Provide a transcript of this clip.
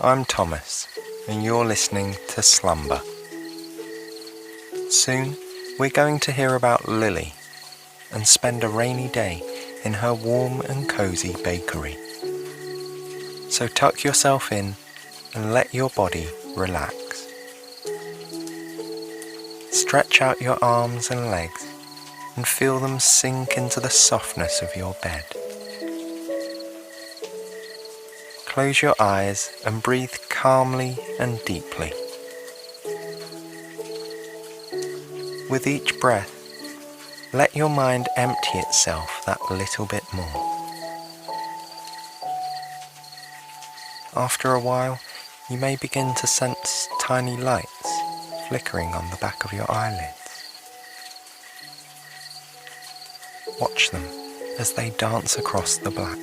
I'm Thomas, and you're listening to Slumber. Soon, we're going to hear about Lily and spend a rainy day in her warm and cozy bakery. So tuck yourself in and let your body relax. Stretch out your arms and legs and feel them sink into the softness of your bed. Close your eyes and breathe calmly and deeply. With each breath, let your mind empty itself that little bit more. After a while, you may begin to sense tiny lights flickering on the back of your eyelids. Watch them as they dance across the black.